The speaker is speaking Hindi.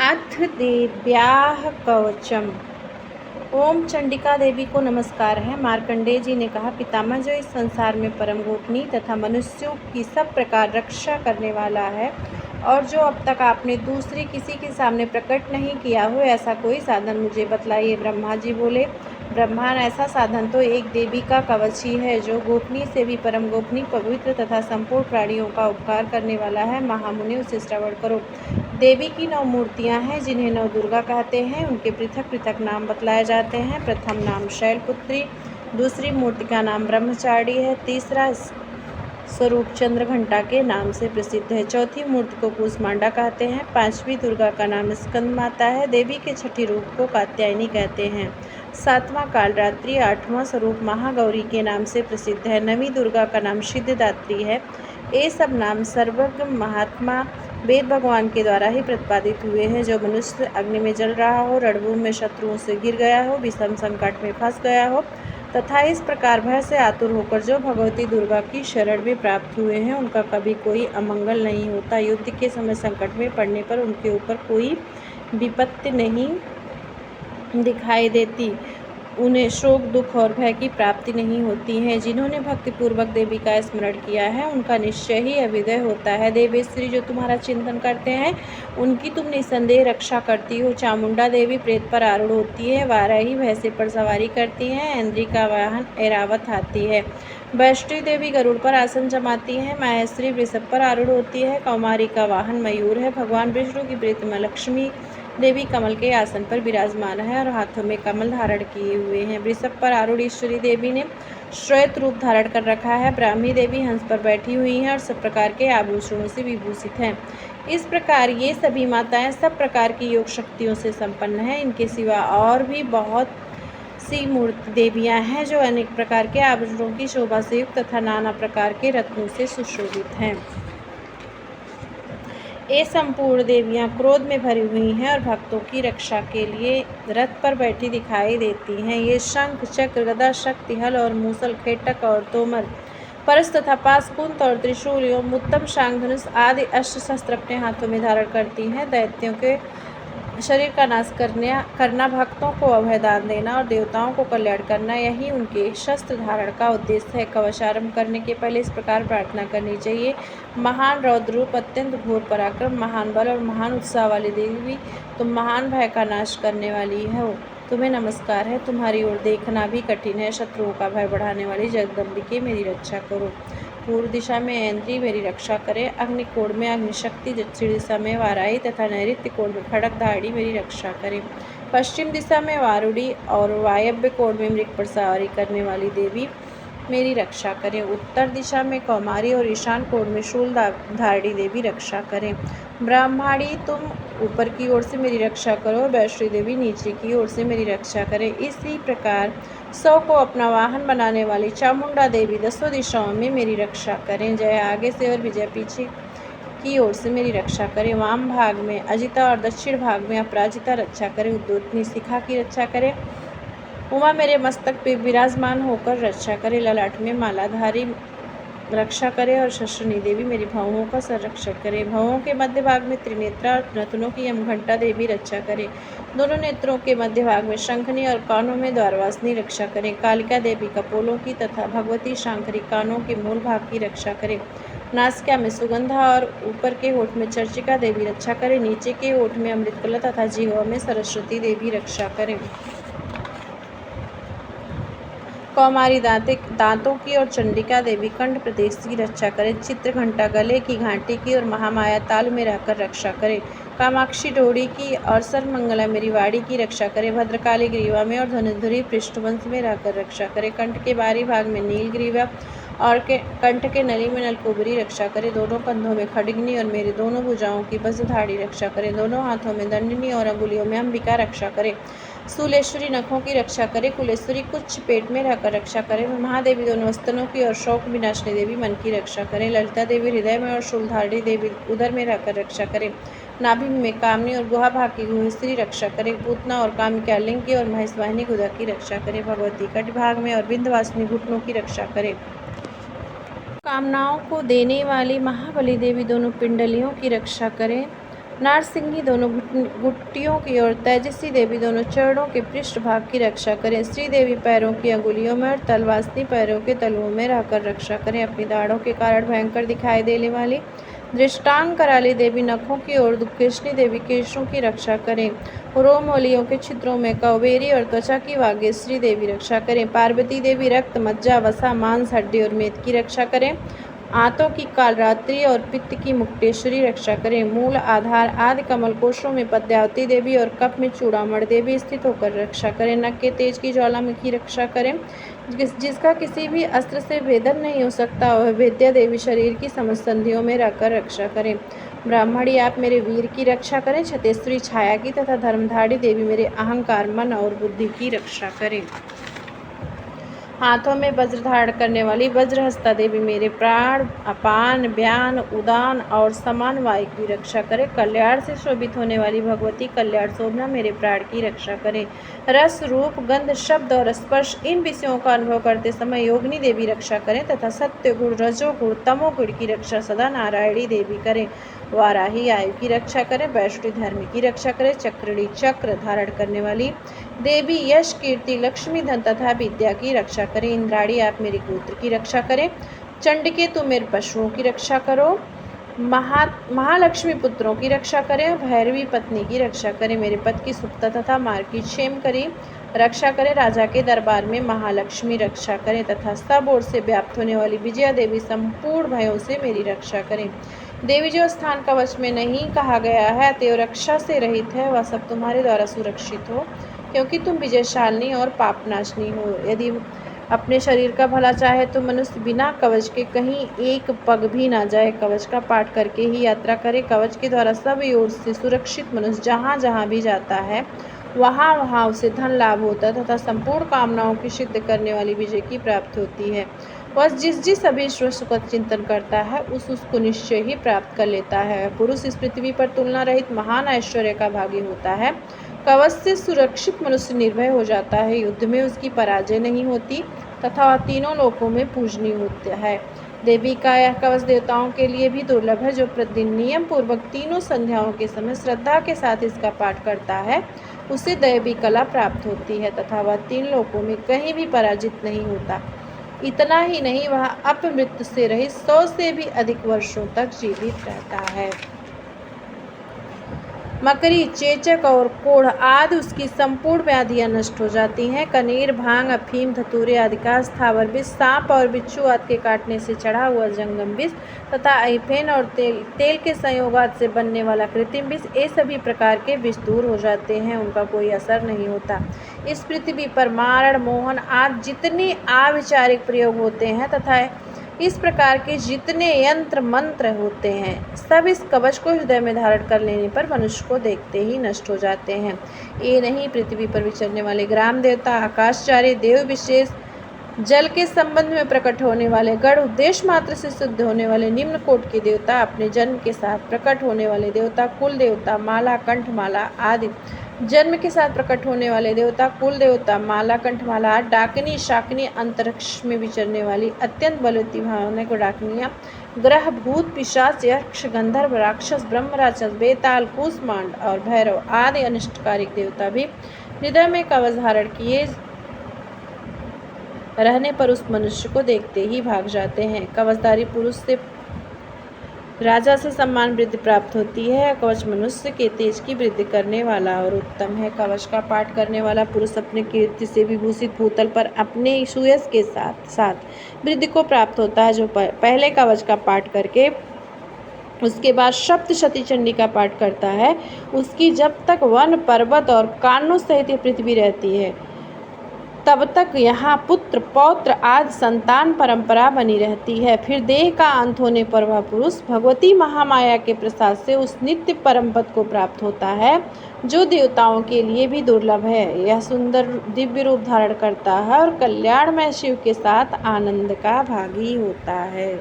अथ देव्याः कवचम। ओम चंडिका देवी को नमस्कार है। मार्कंडेय जी ने कहा, पितामह, जो इस संसार में परम गोपनीय तथा मनुष्यों की सब प्रकार रक्षा करने वाला है और जो अब तक आपने दूसरी किसी के सामने प्रकट नहीं किया हो, ऐसा कोई साधन मुझे बतलाइए। ब्रह्मा जी बोले, ब्रह्मान, ऐसा साधन तो एक देवी का कवच ही है, जो गोपनीय से भी परम गोपनीय, पवित्र तथा संपूर्ण प्राणियों का उपकार करने वाला है। महामुनि, उसे श्रवण करो। देवी की 9 मूर्तियां हैं, जिन्हें 9 दुर्गा कहते हैं। उनके पृथक पृथक नाम बतलाए जाते हैं। प्रथम नाम शैलपुत्री, दूसरी मूर्ति का नाम ब्रह्मचारी है, तीसरा स्वरूप चंद्रघंटा के नाम से प्रसिद्ध है, चौथी मूर्ति को कूष्मांडा कहते हैं, पांचवी दुर्गा का नाम स्कंद माता है, देवी के छठी रूप को कात्यायनी कहते हैं, सातवां कालरात्रि, आठवां स्वरूप महागौरी के नाम से प्रसिद्ध है, नवीं दुर्गा का नाम सिद्धिदात्री है। ये सब नाम सर्वज्ञ महात्मा वेद भगवान के द्वारा ही प्रतिपादित हुए हैं। जो मनुष्य अग्नि में जल रहा हो, रणभूमि में शत्रुओं से गिर गया हो, विषम संकट में फंस गया हो तथा इस प्रकार भय से आतुर होकर जो भगवती दुर्गा की शरण में प्राप्त हुए हैं, उनका कभी कोई अमंगल नहीं होता। युद्ध के समय संकट में पड़ने पर उनके ऊपर कोई विपत्ति नहीं दिखाई देती, उन्हें शोक, दुख और भय की प्राप्ति नहीं होती है। जिन्होंने भक्तिपूर्वक देवी का स्मरण किया है, उनका निश्चय ही अभ्युदय होता है। देवेश्वरी, जो तुम्हारा चिंतन करते हैं, उनकी तुम निसंदेह रक्षा करती हो। चामुंडा देवी प्रेत पर आरूढ़ होती है, वाराही भैंसे पर सवारी करती हैं, इंद्री का वाहन ऐरावत हाथी है, वैष्णवी देवी गरुड़ पर आसन जमाती है, माहेश्वरी वृषभ पर आरूढ़ होती है, कौमारी का वाहन मयूर है, भगवान विष्णु की प्रीतिमा लक्ष्मी देवी कमल के आसन पर विराजमान है और हाथों में कमल धारण किए हुए हैं। वृषभ पर आरूढ़ ईश्वरी देवी ने श्वेत रूप धारण कर रखा है। ब्राह्मी देवी हंस पर बैठी हुई हैं और सब प्रकार के आभूषणों से विभूषित हैं। इस प्रकार ये सभी माताएं सब प्रकार की योग शक्तियों से संपन्न हैं। इनके सिवा और भी बहुत सी मूर्ति देवियां हैं, जो अनेक प्रकार के आभूषणों की शोभा से युक्त तथा नाना प्रकार के रत्नों से सुशोभित हैं। ये संपूर्ण देवियां क्रोध में भरी हुई हैं और भक्तों की रक्षा के लिए रथ पर बैठी दिखाई देती हैं। ये शंख, चक्र, गदा, शक्ति, हल और मूसल, खेटक और तोमर, परस तथा पास, कुंत और त्रिशूल एवं उत्तम शांग धनुष आदि अस्त्र शस्त्र अपने हाथों में धारण करती हैं। दैत्यों के शरीर का नाश करना, भक्तों को अभय दान देना और देवताओं को कल्याण करना, यही उनके शस्त्र धारण का उद्देश्य है। कवच आरंभ करने के पहले इस प्रकार प्रार्थना करनी चाहिए। महान रौद्र रूप, अत्यंत घोर पराक्रम, महान बल और महान उत्साह वाली देवी, तुम महान भय का नाश करने वाली हो। तुम्हें नमस्कार है। तुम्हारी ओर देखना भी कठिन है। शत्रुओं का भय बढ़ाने वाली जगदम्बिके, मेरी रक्षा करो। पूर्व दिशा में ऐन्द्री मेरी रक्षा करे, अग्निकोण में अग्निशक्ति, दक्षिण दिशा में वाराही तथा नैऋत्य कोण में खड़गधारी मेरी रक्षा करे। पश्चिम दिशा में वारुणी और वायव्य कोण में मृग पर सवारी करने वाली देवी मेरी रक्षा करें। उत्तर दिशा में कौमारी और ईशान कोण में शूल धारिणी देवी रक्षा करें। ब्रह्माणी, तुम ऊपर की ओर से मेरी रक्षा करो और वैष्णवी देवी नीचे की ओर से मेरी रक्षा करें। इसी प्रकार 100 को अपना वाहन बनाने वाली चामुंडा देवी 10 दिशाओं में मेरी रक्षा करें। जय आगे से और विजय पीछे की ओर से मेरी रक्षा करें। वाम भाग में अजिता और दक्षिण भाग में अपराजिता रक्षा करें। उद्योतनी शिखा की रक्षा करें। उमा मेरे मस्तक पे विराजमान होकर रक्षा करे। ललाट में मालाधारी रक्षा करे और शस्त्रनी देवी मेरी भवों का संरक्षण करे। भवों के मध्य भाग में त्रिनेत्रा और नतनों की यमघंटा देवी रक्षा करे। दोनों नेत्रों के मध्य भाग में शंखनी और कानों में द्वारवासिनी रक्षा करें। कालिका देवी कपोलों की तथा भगवती शांकरी कानों के मूल भाग की रक्षा करे। नासिका में सुगंधा और ऊपर के होठ में चर्चिका देवी रक्षा करे। नीचे के होठ में अमृतकला तथा जिह्वा में सरस्वती देवी रक्षा करें। कौमारी दांतों की और चंडिका देवी कंठ प्रदेश की रक्षा करें। चित्रघंटा गले की घाटी की और महामाया ताल में रहकर रक्षा करें। कामाक्षी डोरी की और सर्वमंगला मेरी वाड़ी की रक्षा करें। भद्रकाली ग्रीवा में और धनुधुरी पृष्ठवंश में रहकर रक्षा करें। कंठ के बाहरी भाग में नील ग्रीवा और कंठ के नली में नलकुबरी रक्षा करें। दोनों कंधों में खड्गनी और मेरे दोनों भुजाओं की वज्रधारी रक्षा करें। दोनों हाथों में दंडनी और अंगुलियों में अंबिका रक्षा करें। शूलेश्वरी नखों की रक्षा करे। कुलेश्वरी कुछ पेट में रहकर रक्षा करें। महादेवी दोनों स्तनों की और शोक विनाशिनी देवी मन की रक्षा करें। ललिता देवी हृदय में और शूलधारिणी देवी उदर में रहकर रक्षा करें। नाभि में कामनी और गुहा भाग की गुहेश्वरी रक्षा करें। पूतना और कामिका लिंग की और महेशवाहिनी गुदा की रक्षा करें। भगवती कट भाग में और विंध्यवासिनी घुटनों की रक्षा करें। कामनाओं को देने वाली महाबली देवी दोनों पिंडलियों की रक्षा करें। नारसिंही दोनों घुटियों की ओर, तेजस्वी देवी दोनों चरणों के पृष्ठभाग की रक्षा करें। श्रीदेवी पैरों की अंगुलियों में और तलवासनी पैरों के तलुओं में रहकर रक्षा करें। अपनी दाढ़ों के कारण भयंकर दिखाई देने वाली दृष्टांग कराली देवी नखों की ओर, दुखेशनी देवी केशों की रक्षा करें। रोमवलियों के छिद्रों में कौवेरी और त्वचा की वागेश्वरी देवी रक्षा करें। पार्वती देवी रक्त, मज्जा, वसा, मांस, हड्डी और मेद की रक्षा करें। आंतों की कालरात्रि और पित्त की मुक्तेश्वरी रक्षा करें। मूल, आधार आदि कमल कोशों में पद्मावती देवी और कप में चूड़ामणि देवी स्थित होकर रक्षा करें। नख के तेज की ज्वालामुखी रक्षा करें। जिसका किसी भी अस्त्र से भेदन नहीं हो सकता, वह विद्या देवी शरीर की समस्त संधियों में रहकर रक्षा करें। ब्राह्मणी, आप मेरे वीर की रक्षा करें। छतेश्वरी छाया की तथा धर्मधारी देवी मेरे अहंकार, मन और बुद्धि की रक्षा करें। हाथों में वज्र धारण करने वाली वज्रहस्ता देवी मेरे प्राण, अपान, व्यान, उदान और समान वायु की रक्षा करे। कल्याण से शोभित होने वाली भगवती कल्याण शोभना मेरे प्राण की रक्षा करे। रस, रूप, गंध, शब्द और स्पर्श इन विषयों का अनुभव करते समय योगिनी देवी रक्षा करें तथा सत्य गुण, रजोगुण, तमोगुण की रक्षा सदा नारायणी देवी करें। वाराही आयु की रक्षा करें। वैष्णवी धर्म की रक्षा करें। चक्रिणी चक्र धारण करने वाली देवी यश, कीर्ति, लक्ष्मी, धन तथा विद्या की रक्षा करें। इंद्राणी, आप मेरे गोत्र की रक्षा करें। चंडिके, तुम मेरे पशुओं की रक्षा करो। महालक्ष्मी, पुत्रों की रक्षा करें। भैरवी, पत्नी की रक्षा करें। मेरे पद की सुखता तथा मार्ग की क्षेम करें, रक्षा करें। राजा के दरबार में महालक्ष्मी रक्षा करें तथा सब ओर से व्याप्त होने वाली विजया देवी संपूर्ण भयों से मेरी रक्षा करें। देवी, जो स्थान कवच में नहीं कहा गया है अतएव रक्षा से रहित है, वह सब तुम्हारे द्वारा सुरक्षित हो, क्योंकि तुम विजयशालिनी और पापनाशनी हो। यदि अपने शरीर का भला चाहे तो मनुष्य बिना कवच के कहीं एक पग भी ना जाए। कवच का पाठ करके ही यात्रा करे। कवच के द्वारा सब ओर से सुरक्षित मनुष्य जहाँ जहाँ भी जाता है वहाँ वहाँ उसे धन लाभ होता है तथा संपूर्ण कामनाओं की सिद्ध करने वाली विजय की प्राप्ति होती है। वह जिस अभीष्ट वस्तु का चिंतन करता है उसको निश्चय ही प्राप्त कर लेता है। पुरुष इस पृथ्वी पर तुलना रहित महान ऐश्वर्य का भागी होता है। कवच से सुरक्षित मनुष्य निर्भय हो जाता है। युद्ध में उसकी पराजय नहीं होती तथा वह तीनों लोकों में पूजनीय होता है। देवी का यह कवच देवताओं के लिए भी दुर्लभ है। जो प्रतिदिन नियम पूर्वक तीनों संध्याओं के समय श्रद्धा के साथ इसका पाठ करता है उसे दैवी कला प्राप्त होती है तथा वह तीन लोकों में कहीं भी पराजित नहीं होता। इतना ही नहीं, वह अपमृत्यु से रहित 100 से भी अधिक वर्षों तक जीवित रहता है। मकड़ी, चेचक और कोढ़ आदि उसकी संपूर्ण व्याधियां नष्ट हो जाती हैं। कनेर, भांग, अफीम, धतूरे आदि का स्थावर विष, सांप और बिच्छू आदि के काटने से चढ़ा हुआ जंगम विष तथा अहिफेन और तेल के संयोगात से बनने वाला कृत्रिम विष, ये सभी प्रकार के विष दूर हो जाते हैं, उनका कोई असर नहीं होता। इस पृथ्वी पर मारण, मोहन आदि जितने अविचारिक प्रयोग होते हैं तथा इस प्रकार के जितने यंत्र मंत्र होते हैं सब इस कवच को हृदय में धारण कर लेने पर मनुष्य को देखते ही नष्ट हो जाते हैं। ये नहीं, पृथ्वी पर विचरने वाले ग्राम देवता, आकाशचारी देव विशेष, जल के संबंध में प्रकट होने वाले गण, उद्देश्य मात्र से सिद्ध होने वाले निम्न कोट के देवता, अपने जन्म के साथ प्रकट होने वाले देवता, कुल देवता, माला, कंठमाला आदि, जन्म के साथ प्रकट होने वाले देवता, कुल देवता, माला, कंठमाला, डाकिनी, शाकिनी, अंतरिक्ष में विचरने वाली अत्यंत बलवती भावना को डाकनियाँ, ग्रह, भूत, पिशाच, यक्ष, गंधर्व, राक्षस, ब्रह्म, राक्षस, बेताल, कूष्मांड और भैरव आदि अनिष्टकारिक देवता भी हृदय में कवच धारण किए रहने पर उस मनुष्य को देखते ही भाग जाते हैं। कवचधारी पुरुष से राजा से सम्मान वृद्धि प्राप्त होती है। कवच मनुष्य के तेज की वृद्धि करने वाला और उत्तम है। कवच का पाठ करने वाला पुरुष अपने कीर्ति से विभूषित भूतल पर अपने सुयश के साथ साथ वृद्धि को प्राप्त होता है। जो पहले कवच का पाठ करके उसके बाद सप्तशती चंडी का पाठ करता है, उसकी जब तक वन, पर्वत और कानों सहित पृथ्वी रहती है तब तक यहाँ पुत्र, पौत्र आदि संतान परंपरा बनी रहती है। फिर देह का अंत होने पर वह पुरुष भगवती महामाया के प्रसाद से उस नित्य परम पद को प्राप्त होता है जो देवताओं के लिए भी दुर्लभ है। यह सुंदर दिव्य रूप धारण करता है और कल्याणमय शिव के साथ आनंद का भागी होता है।